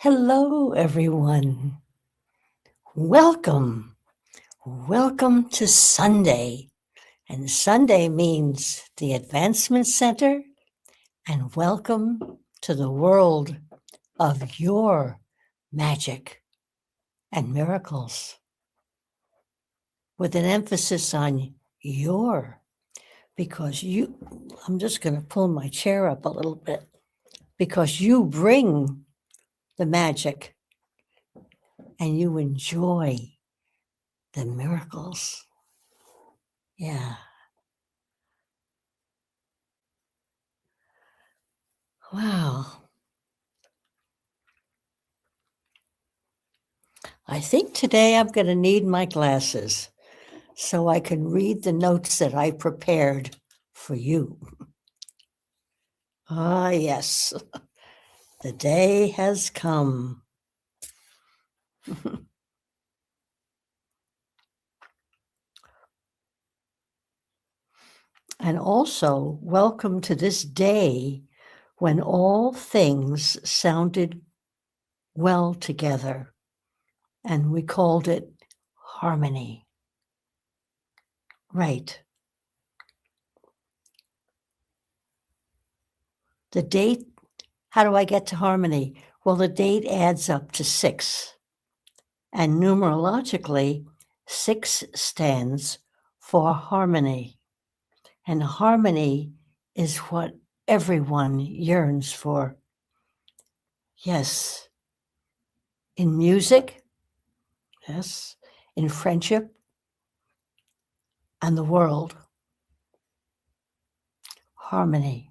Hello, everyone. Welcome. Welcome to Sunday. And Sunday means the Advancement Center, and welcome to the world of your magic and miracles, with an emphasis on your, because I'm just going to pull my chair up a little bit, because you bring the magic and you enjoy the miracles. Yeah. Wow. I think today I'm going to need my glasses so I can read the notes that I prepared for you. Ah, yes, the day has come. And also, welcome to this day when all things sounded well together, and we called it harmony. Right. The date, how do I get to harmony? Well, the date adds up to 6. And numerologically, 6 stands for harmony. And harmony is what everyone yearns for. Yes, in music, yes, in friendship, and the world. Harmony.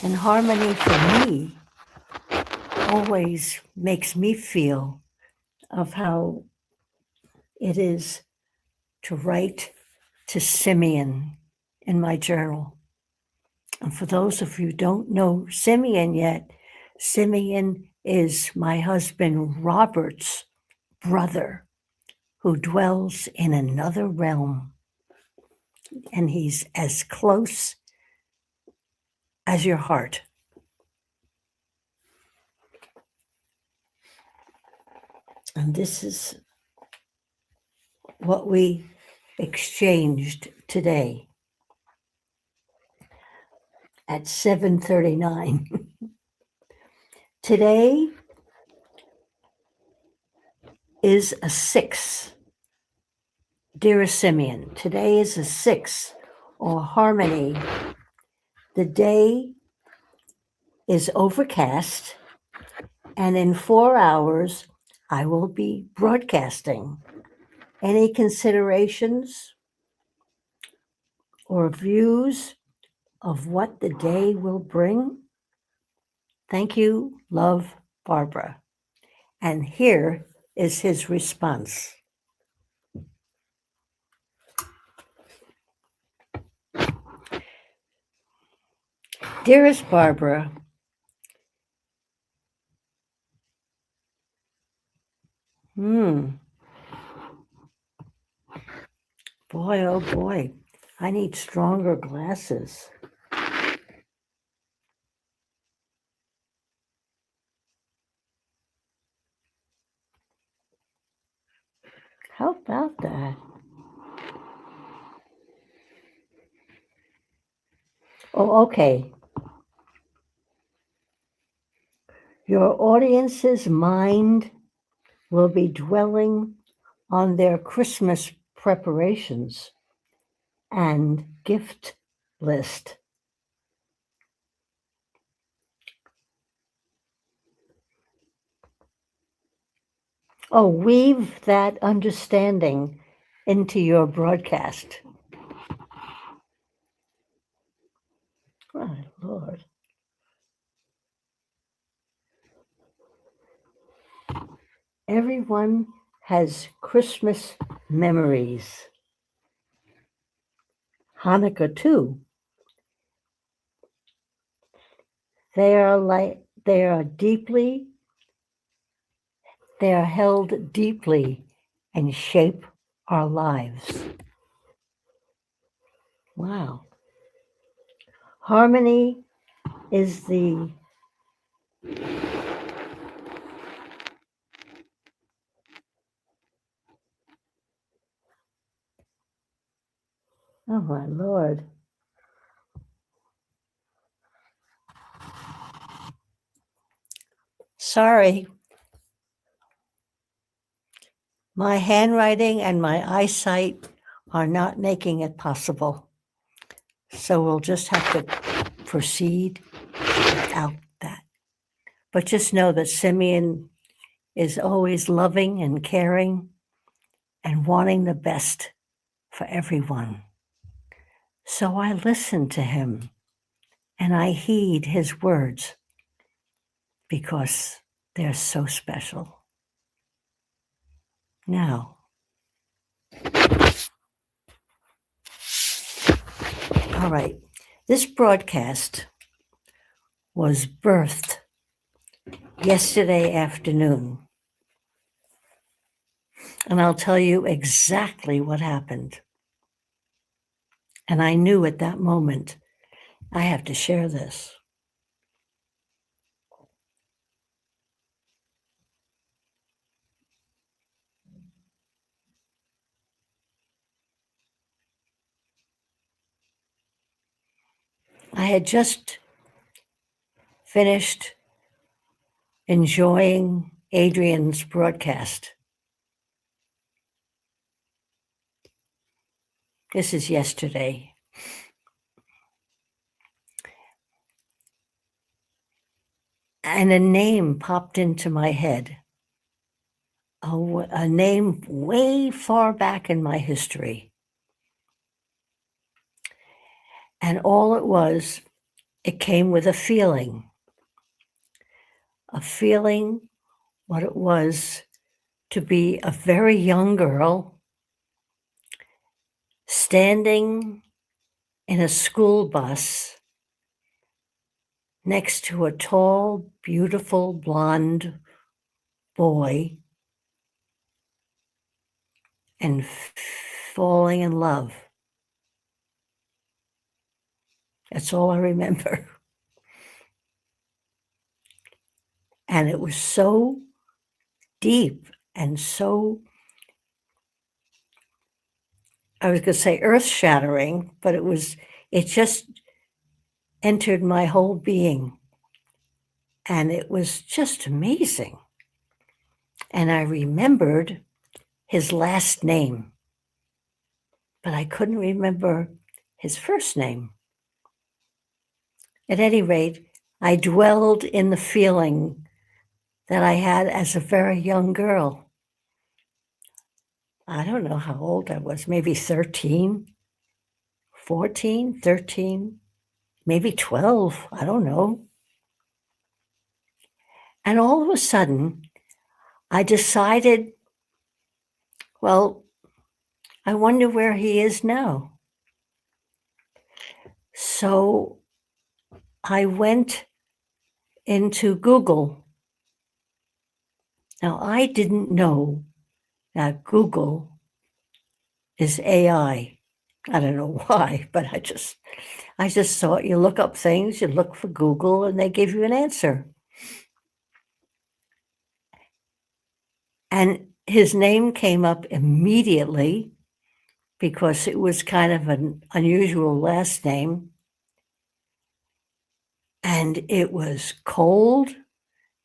And harmony for me always makes me feel of how it is to write to Simeon in my journal. And for those of you who don't know Simeon yet, Simeon is my husband Robert's brother who dwells in another realm. And he's as close as your heart. And this is what we exchanged today at 7:39. Today is a 6. Dearest Simeon, today is a 6, or harmony. The day is overcast, and in 4 hours, I will be broadcasting. Any considerations or views of what the day will bring? Thank you, love, Barbara. And here is his response. Dearest Barbara, boy, oh boy, I need stronger glasses. How about that? Oh, okay. Your audience's mind will be dwelling on their Christmas preparations and gift list. Oh, weave that understanding into your broadcast. Oh, Lord. Everyone has Christmas memories. Hanukkah, too. They are held deeply and shape our lives. Wow. Harmony is the Oh, my Lord. Sorry. My handwriting and my eyesight are not making it possible. So we'll just have to proceed without that. But just know that Simeon is always loving and caring and wanting the best for everyone. So I listen to him and I heed his words because they're so special. Now, all right, this broadcast was birthed yesterday afternoon. And I'll tell you exactly what happened. And I knew at that moment, I have to share this. I had just finished enjoying Adrian's broadcast. This is yesterday. And a name popped into my head. A name way far back in my history. And all it was, it came with a feeling what it was to be a very young girl standing in a school bus next to a tall, beautiful, blonde boy and falling in love. That's all I remember. And it was so deep and so, I was going to say earth-shattering, but it just entered my whole being. And it was just amazing. And I remembered his last name, but I couldn't remember his first name. At any rate, I dwelled in the feeling that I had as a very young girl. I don't know how old I was, maybe 13, 14, 13, maybe 12, I don't know. And all of a sudden, I decided, well, I wonder where he is now. So I went into Google. Now, I didn't know that Google is AI. I don't know why, but I just thought you look up things, you look for Google, and they give you an answer. And his name came up immediately because it was kind of an unusual last name. And it was cold,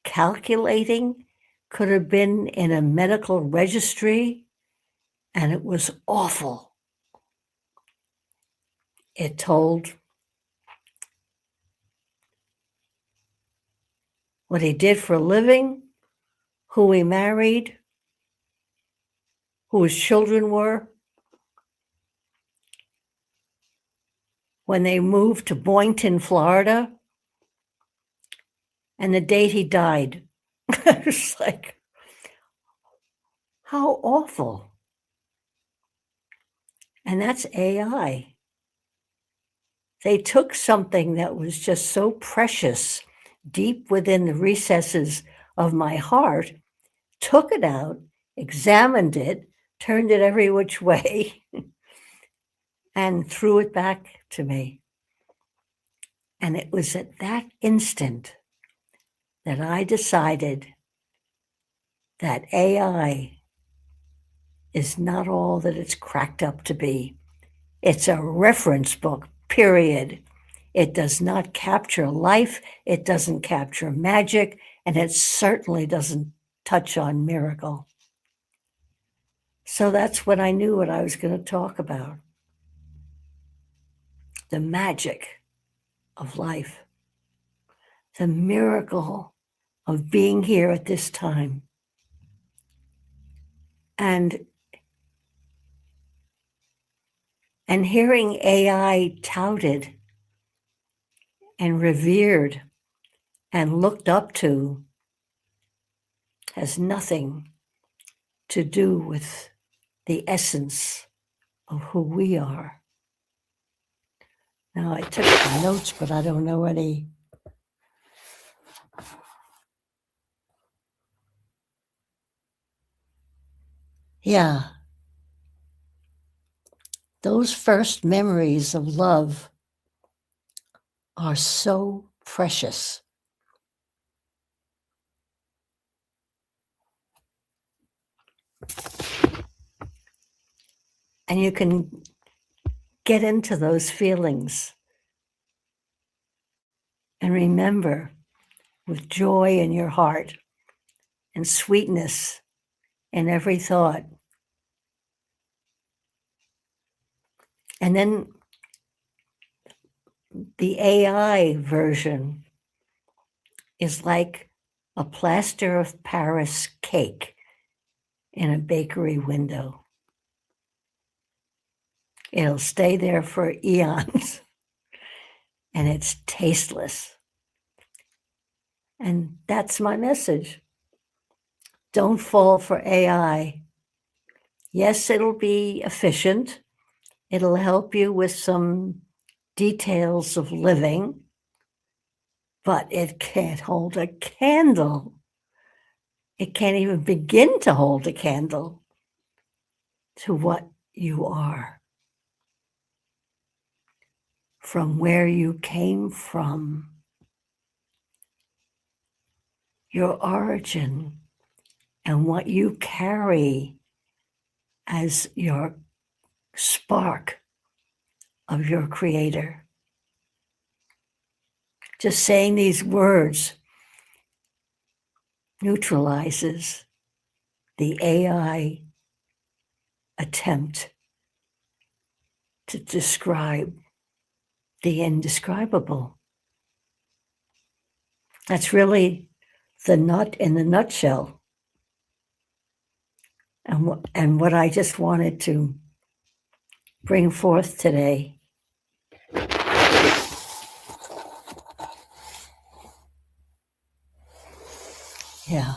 calculating, could have been in a medical registry, and it was awful. It told what he did for a living, who he married, who his children were, when they moved to Boynton, Florida, and the date he died. It's like, how awful. And that's AI. They took something that was just so precious, deep within the recesses of my heart, took it out, examined it, turned it every which way, and threw it back to me. And it was at that instant that I decided that AI is not all that it's cracked up to be. It's a reference book, period. It does not capture life, it doesn't capture magic, and it certainly doesn't touch on miracle. So that's when I knew what I was going to talk about. The magic of life, the miracle of being here at this time. And hearing AI touted and revered and looked up to has nothing to do with the essence of who we are. Now, I took some notes, but I don't know any. Yeah. Those first memories of love are so precious. And you can get into those feelings and remember with joy in your heart and sweetness in every thought. And then the AI version is like a plaster of Paris cake in a bakery window. It'll stay there for eons and it's tasteless. And that's my message. Don't fall for AI. Yes, it'll be efficient. It'll help you with some details of living, but it can't hold a candle. It can't even begin to hold a candle to what you are, from where you came from, your origin, and what you carry as your spark of your creator. Just saying these words neutralizes the AI attempt to describe the indescribable. That's really the nut in the nutshell. And what I just wanted to bring forth today. Yeah.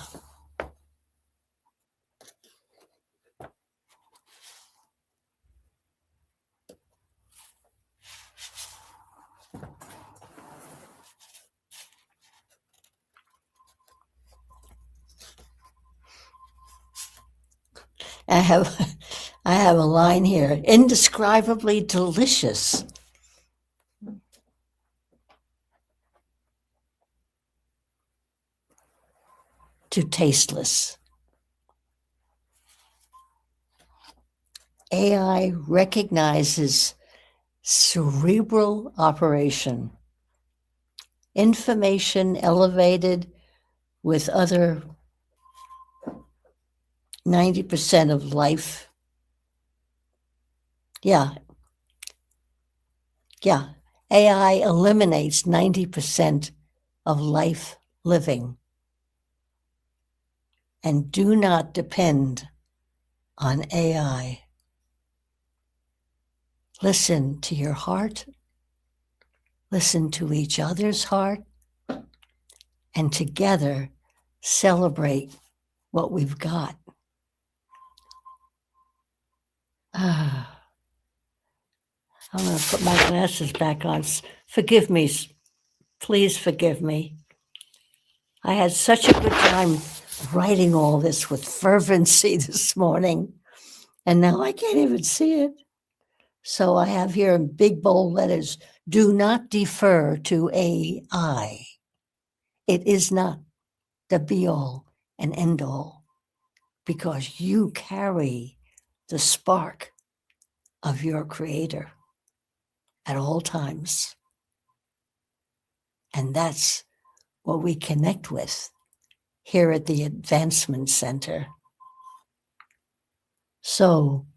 I have a line here, indescribably delicious. To tasteless. AI recognizes cerebral operation, information elevated with other 90% of life. Yeah. AI eliminates 90% of life living. And do not depend on AI. Listen to your heart. Listen to each other's heart. And together celebrate what we've got. I'm going to put my glasses back on. Forgive me. Please forgive me. I had such a good time writing all this with fervency this morning, and now I can't even see it. So I have here in big bold letters, do not defer to AI. It is not the be-all and end-all, because you carry the spark of your Creator at all times. And that's what we connect with here at the Advancement Center. So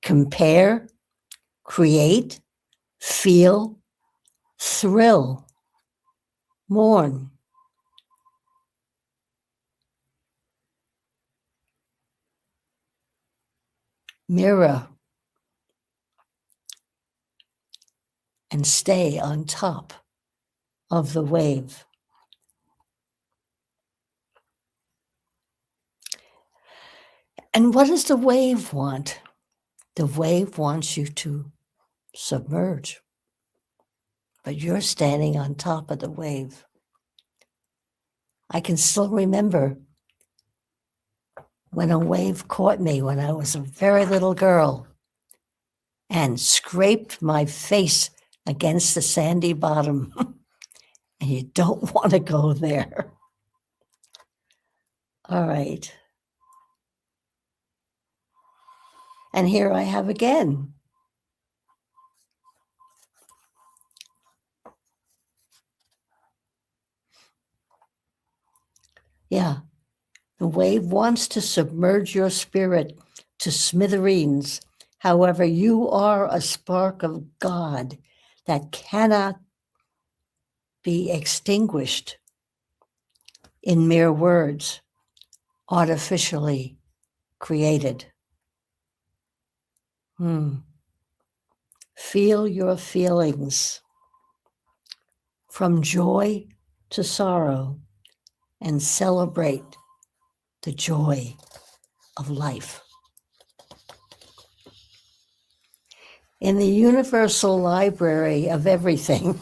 compare, create, feel, thrill, mourn, mirror, and stay on top of the wave. And what does the wave want? The wave wants you to submerge, but you're standing on top of the wave. I can still remember when a wave caught me when I was a very little girl and scraped my face against the sandy bottom. And you don't want to go there. All right. And here I have again. Yeah. The wave wants to submerge your spirit to smithereens. However, you are a spark of God that cannot be extinguished in mere words, artificially created. Feel your feelings from joy to sorrow and celebrate the joy of life. In the universal library of everything,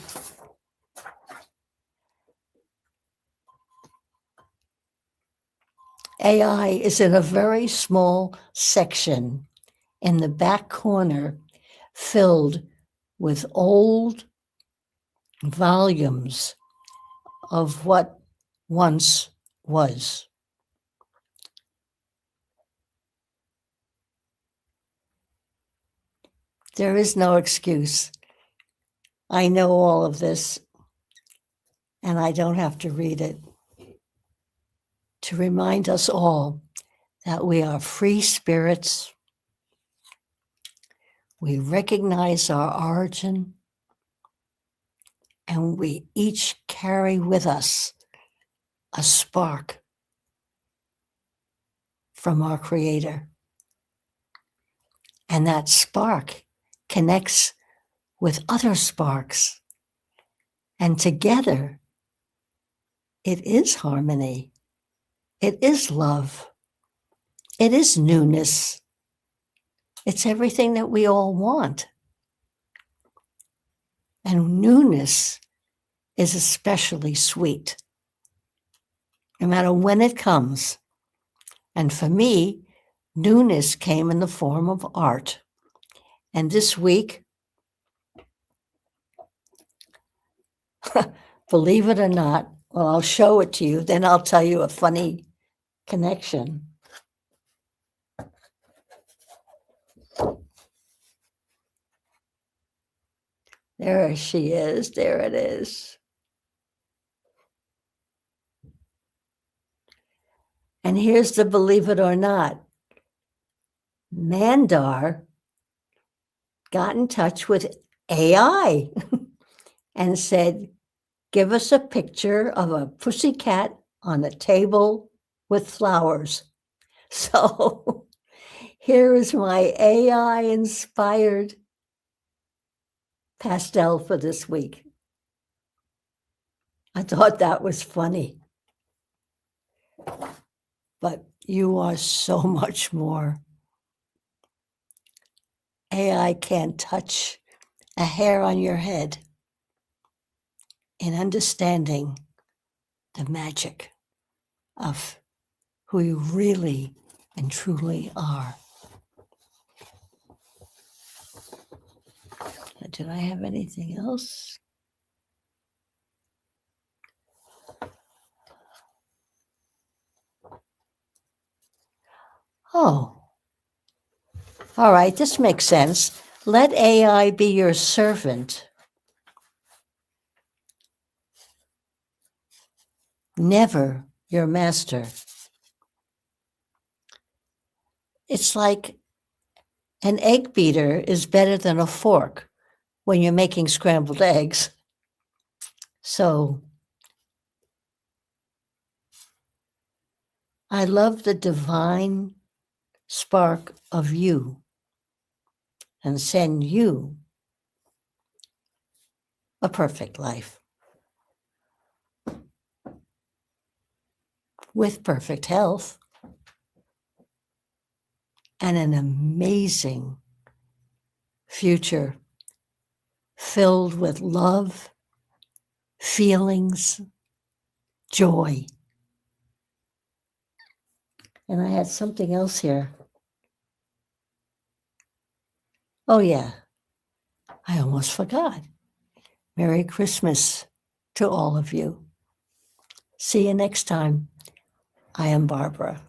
AI is in a very small section in the back corner filled with old volumes of what once was. There is no excuse. I know all of this, and I don't have to read it to remind us all that we are free spirits. We recognize our origin, and we each carry with us a spark from our Creator. And that spark connects with other sparks. And together, it is harmony. It is love. It is newness. It's everything that we all want. And newness is especially sweet, no matter when it comes. And for me, newness came in the form of art. And this week, believe it or not, well, I'll show it to you, then I'll tell you a funny connection. There she is. There it is. And here's the believe it or not. Mandar got in touch with AI and said, give us a picture of a pussycat on a table with flowers. So here is my AI inspired pastel for this week. I thought that was funny. But you are so much more. AI can't touch a hair on your head in understanding the magic of who you really and truly are. Did I have anything else? Oh, All right, this makes sense. Let AI be your servant, never your master. It's like an egg beater is better than a fork when you're making scrambled eggs. So I love the divine spark of you and send you a perfect life with perfect health and an amazing future filled with love, feelings, joy. And I had something else here. Oh, yeah, I almost forgot. Merry Christmas to all of you. See you next time. I am Barbara.